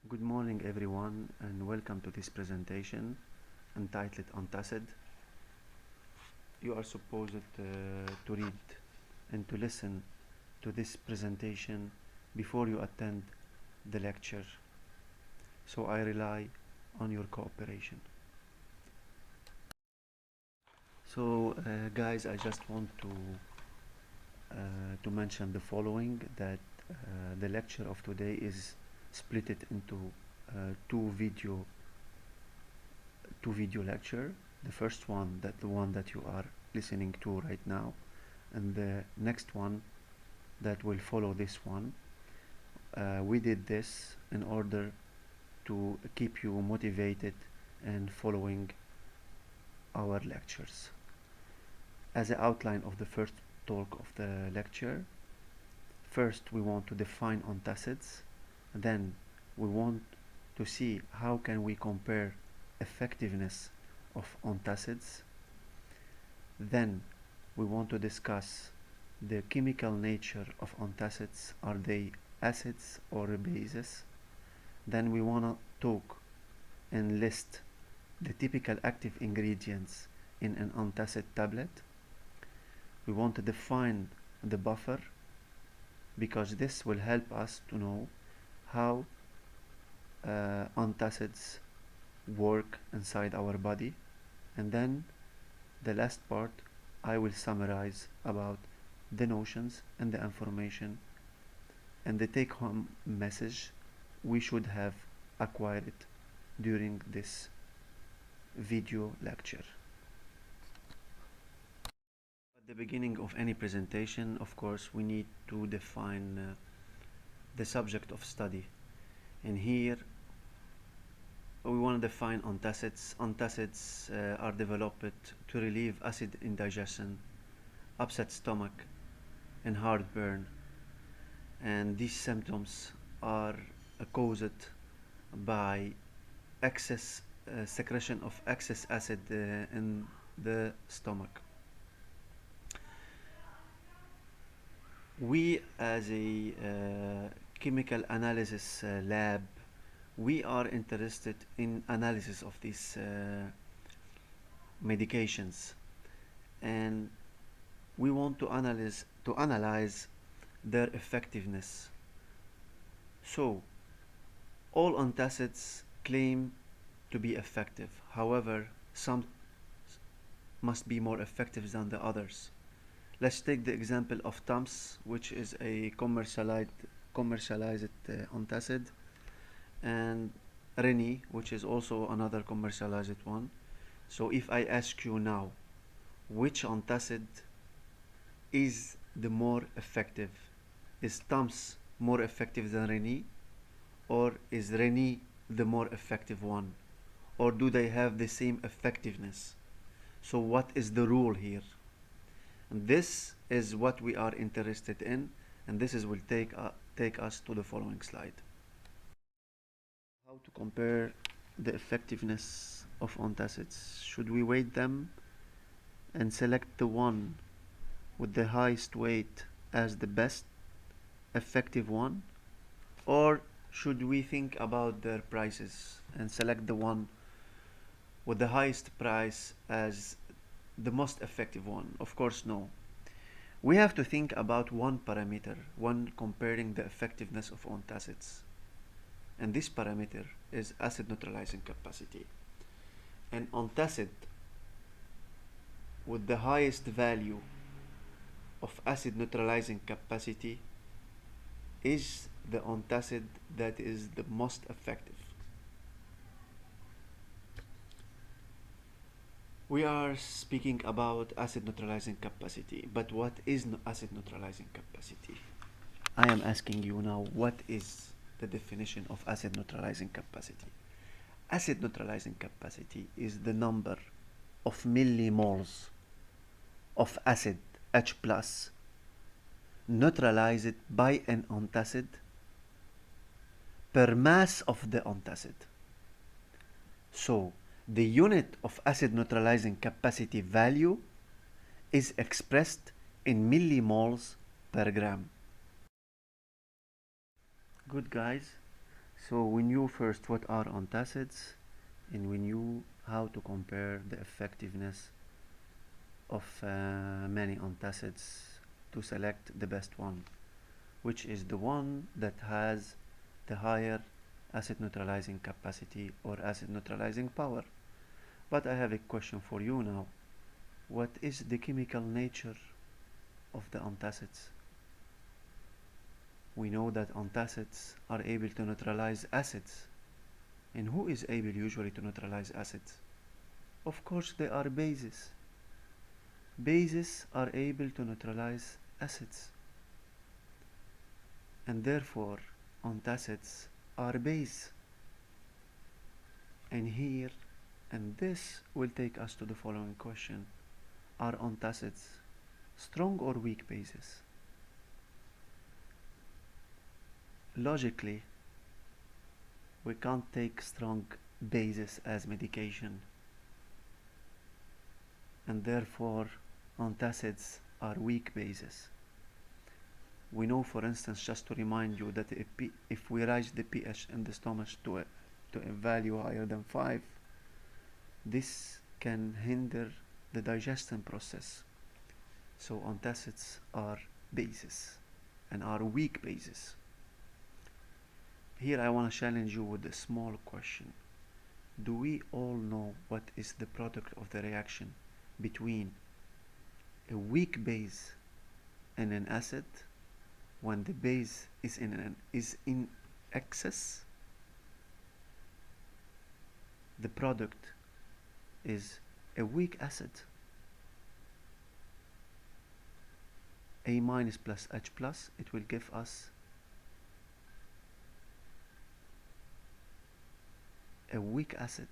Good morning everyone and welcome to this presentation entitled Antacid. You are supposed to read and to listen to this presentation before you attend the lecture, so I rely on your cooperation. So guys, I just want to mention the following, that the lecture of today is split it into two video lecture. The first one, the one that you are listening to right now, and the next one that will follow this one. We did this in order to keep you motivated and following our lectures. As an outline of the first talk of the lecture, first we want to define antacids, then we want to see how can we compare effectiveness of antacids. Then we want to discuss the chemical nature of antacids. Are they acids or bases? Then we want to talk and list the typical active ingredients in an antacid tablet. We want to define the buffer, because this will help us to know how antacids work inside our body. And then the last part, I will summarize about the notions and the information and the take-home message we should have acquired during this video lecture. At the beginning of any presentation, of course, we need to define the subject of study. And here we want to define antacids. Antacids are developed to relieve acid indigestion, upset stomach, and heartburn. And these symptoms are caused by excess secretion of excess acid in the stomach. We, as a chemical analysis lab, we are interested in analysis of these medications, and we want to analyze their effectiveness. So all antacids claim to be effective. However, some must be more effective than the others. Let's take the example of Tums, which is a commercialized antacid, and Reni, which is also another commercialized one. So if I ask you now, which antacid is the more effective? Is Tums more effective than Reni? Or is Reni the more effective one? Or do they have the same effectiveness? So what is the rule here? And this is what we are interested in, and this will take us to the following slide. How to compare the effectiveness of antacids? Should we weight them and select the one with the highest weight as the best effective one? Or should we think about their prices and select the one with the highest price as the most effective one? Of course, no. We have to think about one parameter when comparing the effectiveness of antacids, and this parameter is acid neutralizing capacity. An antacid with the highest value of acid neutralizing capacity is the antacid that is the most effective. We are speaking about acid neutralizing capacity, but what is acid neutralizing capacity? I am asking you now, what is the definition of acid neutralizing capacity? Acid neutralizing capacity is the number of millimoles of acid H plus neutralized by an antacid per mass of the antacid. So the unit of acid neutralizing capacity value is expressed in millimoles per gram. Good, guys. So we knew first what are antacids, and we knew how to compare the effectiveness of many antacids to select the best one, which is the one that has the higher acid neutralizing capacity or acid neutralizing power. But I have a question for you now. What is the chemical nature of the antacids? We know that antacids are able to neutralize acids. And who is able usually to neutralize acids? Of course, they are bases. Bases are able to neutralize acids. And therefore, antacids are base. And here, and this will take us to the following question. Are antacids strong or weak bases? Logically, we can't take strong bases as medication, and therefore antacids are weak bases. We know, for instance, just to remind you, that if we raise the pH in the stomach to a value higher than 5, this can hinder the digestion process. So antacids are bases and are weak bases. Here I want to challenge you with a small question. Do we all know what is the product of the reaction between a weak base and an acid when the base is in excess? The product is a weak acid. A minus plus H plus, it will give us a weak acid,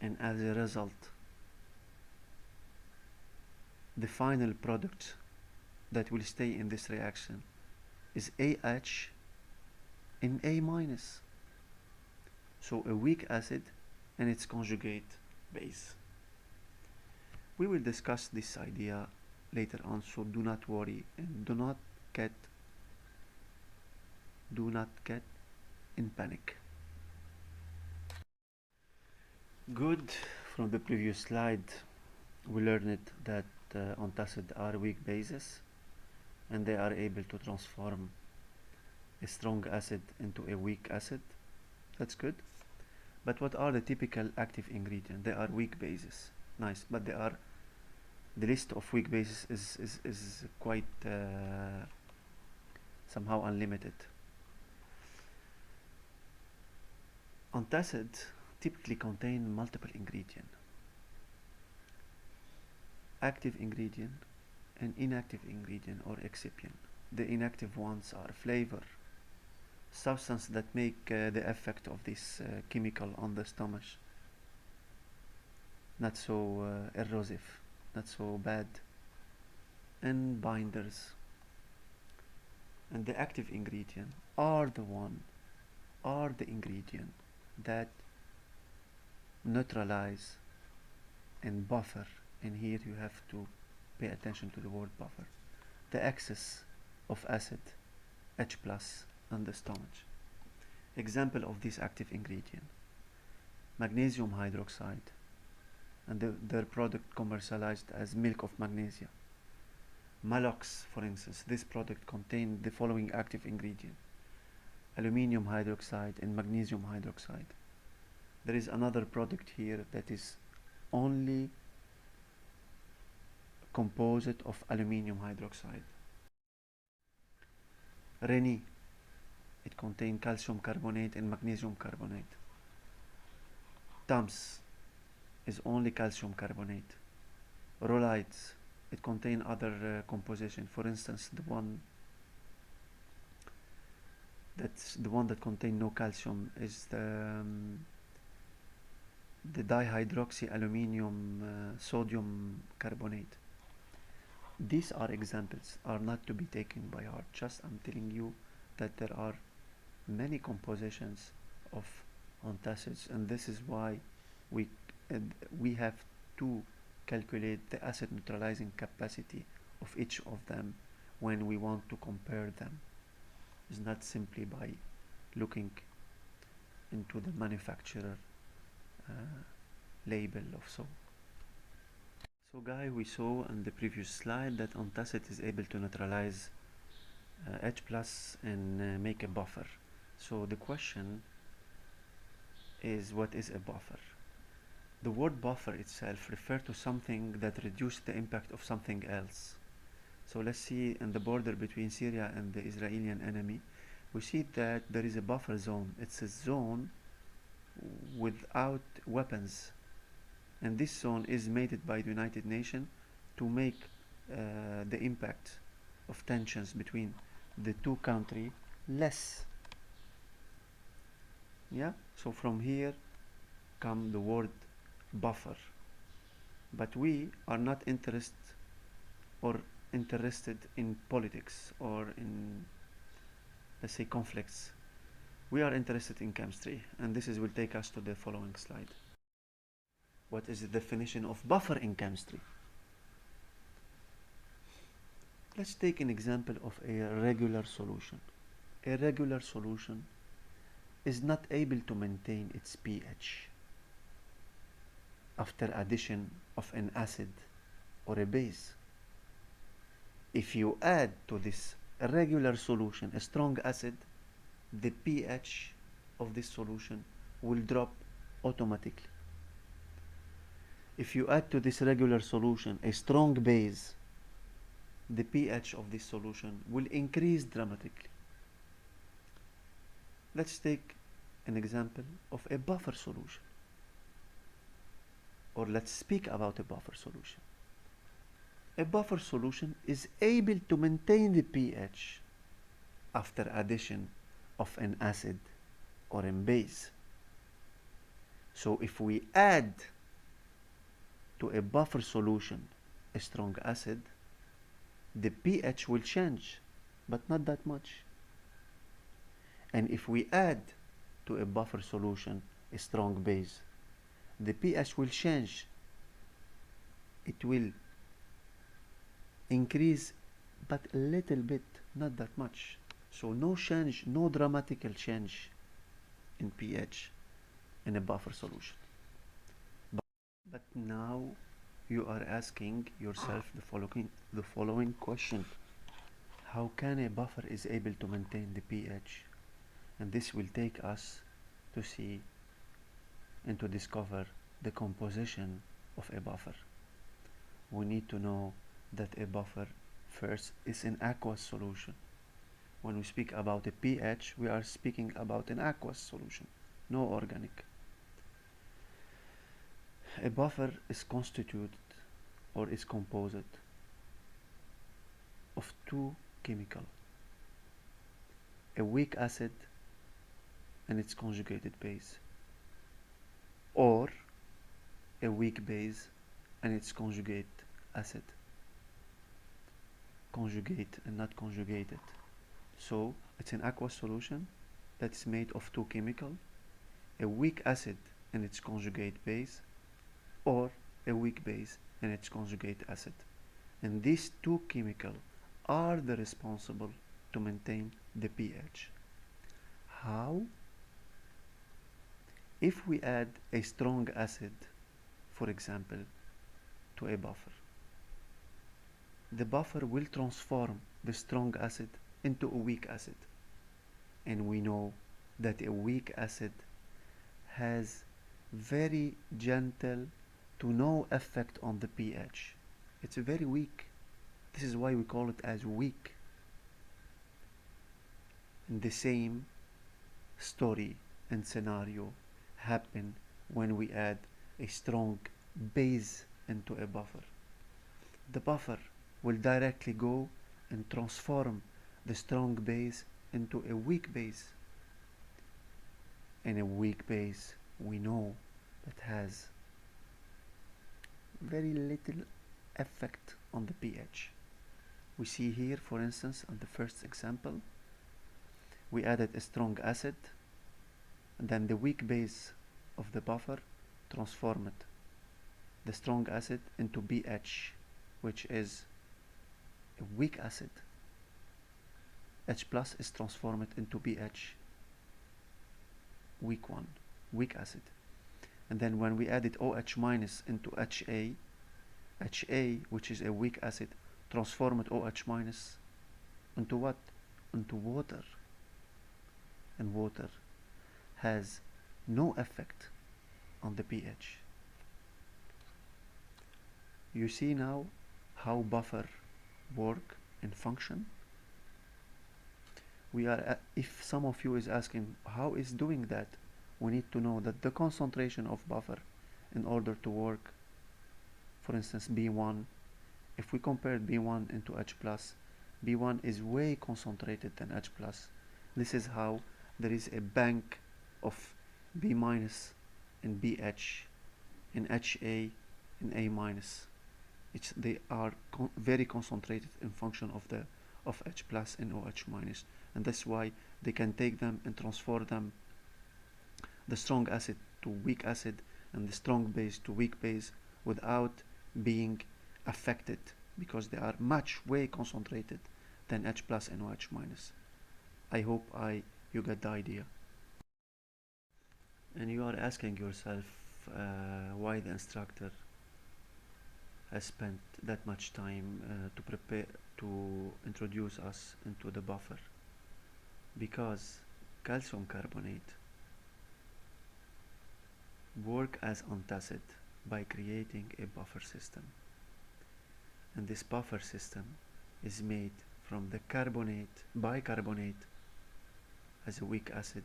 and as a result the final product that will stay in this reaction is AH in A minus. So a weak acid and its conjugate base. We will discuss this idea later on, so do not worry and do not get in panic. Good. From the previous slide we learned that antacids are weak bases and they are able to transform a strong acid into a weak acid. That's good. But what are the typical active ingredients? They are weak bases. Nice, but the list of weak bases is quite somehow unlimited. Antacids typically contain multiple ingredients. Active ingredient and inactive ingredient or excipient. The inactive ones are flavor, substance that make the effect of this chemical on the stomach not so erosive, not so bad, and binders. And the active ingredient are the ingredient that neutralize and buffer, and here you have to pay attention to the word buffer, the excess of acid H plus on the stomach. Example of this active ingredient: magnesium hydroxide, and their product commercialized as milk of magnesia. Malox, for instance, this product contained the following active ingredient: aluminium hydroxide and magnesium hydroxide. There is another product here that is only composite of aluminium hydroxide. Reni, it contains calcium carbonate and magnesium carbonate. Tums is only calcium carbonate. Rholides, it contains other composition. For instance, the one that contains no calcium is the dihydroxyaluminium sodium carbonate. These are examples, are not to be taken by heart. Just I'm telling you that there are many compositions of antacids, and this is why we have to calculate the acid neutralizing capacity of each of them when we want to compare them. It's not simply by looking into the manufacturer uh, label of soap. So guys, we saw in the previous slide that antacid is able to neutralize H plus and make a buffer. So the question is, what is a buffer? The word buffer itself refers to something that reduces the impact of something else. So let's see in the border between Syria and the Israeli enemy, we see that there is a buffer zone. It's a zone without weapons, and this zone is made by the United Nations to make the impact of tensions between the two countries less. Yeah, so from here come the word buffer, but we are not interested in politics or in, let's say, conflicts. We are interested in chemistry, and this will take us to the following slide. What is the definition of buffer in chemistry? Let's take an example of a regular solution. A regular solution is not able to maintain its pH after addition of an acid or a base. If you add to this regular solution a strong acid, the pH of this solution will drop automatically. If you add to this regular solution a strong base, the pH of this solution will increase dramatically. Let's take an example of a buffer solution, or let's speak about a buffer solution. A buffer solution is able to maintain the pH after addition of an acid or a base. So if we add to a buffer solution a strong acid, the pH will change, but not that much. And if we add to a buffer solution a strong base, the pH will change. It will increase, but a little bit, not that much. So no change, no dramatical change in pH in a buffer solution. But now you are asking yourself the following question: how can a buffer is able to maintain the pH? And this will take us to see and to discover the composition of a buffer. We need to know that a buffer first is an aqueous solution. When we speak about a pH, we are speaking about an aqueous solution, no organic. A buffer is constituted or is composed of two chemicals: a weak acid and its conjugated base, or a weak base and its conjugate acid. Conjugate and not conjugated. So it's an aqueous solution that is made of two chemicals: a weak acid and its conjugate base, or a weak base and its conjugate acid. And these two chemicals are the responsible to maintain the pH. How? If we add a strong acid, for example, to a buffer, the buffer will transform the strong acid into a weak acid. And we know that a weak acid has very gentle to no effect on the pH. It's very weak. This is why we call it as weak. And the same story and scenario happen when we add a strong base into a buffer. The buffer will directly go and transform the strong base into a weak base. And a weak base, we know, that has very little effect on the pH. We see here, for instance, on the first example, we added a strong acid, and then the weak base of the buffer transformed the strong acid into BH, which is a weak acid. H plus is transformed into BH, weak acid. And then when we added OH minus into HA, which is a weak acid, transformed OH minus into what? Into water. And water has no effect on the pH. You see now how buffer work and function? If some of you is asking how is doing that, we need to know that the concentration of buffer in order to work, for instance B1, if we compare B1 into H plus, B1 is way concentrated than H plus. This is how there is a bank of B minus in BH, in HA, in A minus. They are very concentrated in function of H plus and OH minus, and that's why they can take them and transfer them, the strong acid to weak acid and the strong base to weak base, without being affected, because they are way concentrated than H plus and OH minus. I hope you get the idea. And you are asking yourself why the instructor has spent that much time to introduce us into the buffer. Because calcium carbonate work as antacid by creating a buffer system, and this buffer system is made from the bicarbonate as a weak acid,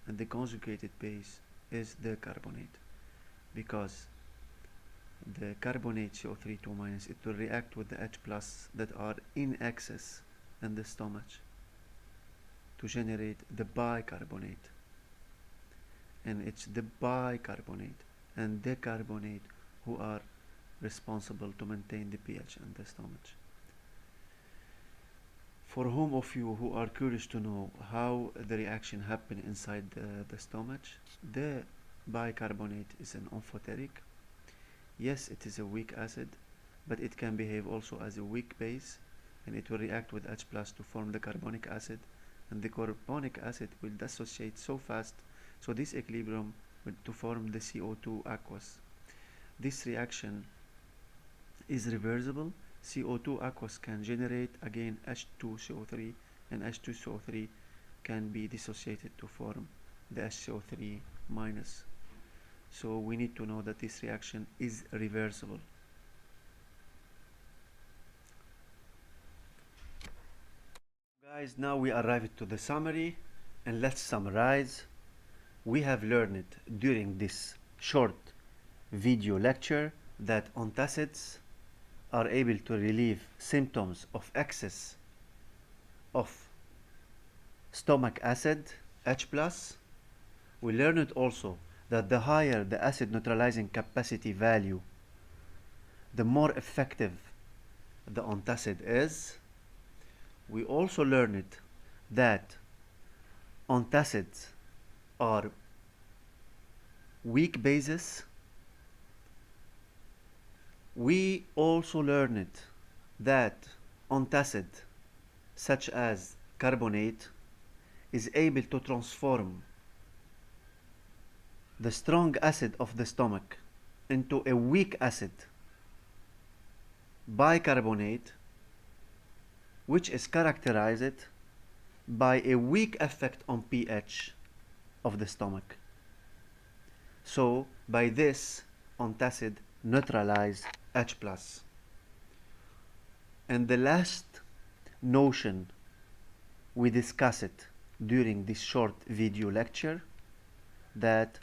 and the conjugated base is the carbonate, because the carbonate CO3 2-, it will react with the H plus that are in excess in the stomach to generate the bicarbonate, and it's the bicarbonate and the carbonate who are responsible to maintain the pH in the stomach. For whom of you who are curious to know how the reaction happen inside the stomach, the bicarbonate is an amphoteric. Yes, it is a weak acid, but it can behave also as a weak base, and it will react with H plus to form the carbonic acid, and the carbonic acid will dissociate so fast, so this equilibrium will to form the CO2 aqueous. This reaction is reversible. CO2 aqueous can generate again H2CO3, and H2CO3 can be dissociated to form the HCO3 minus. So we need to know that this reaction is reversible. Guys, now we arrived to the summary, and let's summarize. We have learned during this short video lecture that antacids are able to relieve symptoms of excess of stomach acid, H plus. We learned also that the higher the acid neutralizing capacity value, the more effective the antacid is. We also learned that antacids are weak bases. We also learned that antacid, such as carbonate, is able to transform the strong acid of the stomach into a weak acid, bicarbonate, which is characterized by a weak effect on pH of the stomach. So by this, antacid neutralize H plus. And the last notion we discussed during this short video lecture, that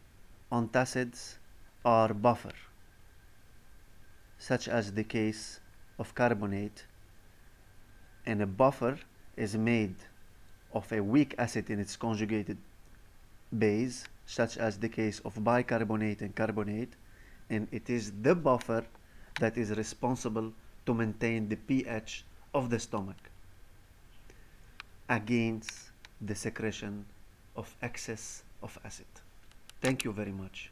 antacids are buffer, such as the case of carbonate, and a buffer is made of a weak acid in its conjugated base, such as the case of bicarbonate and carbonate, and it is the buffer that is responsible to maintain the pH of the stomach against the secretion of excess of acid. Thank you very much.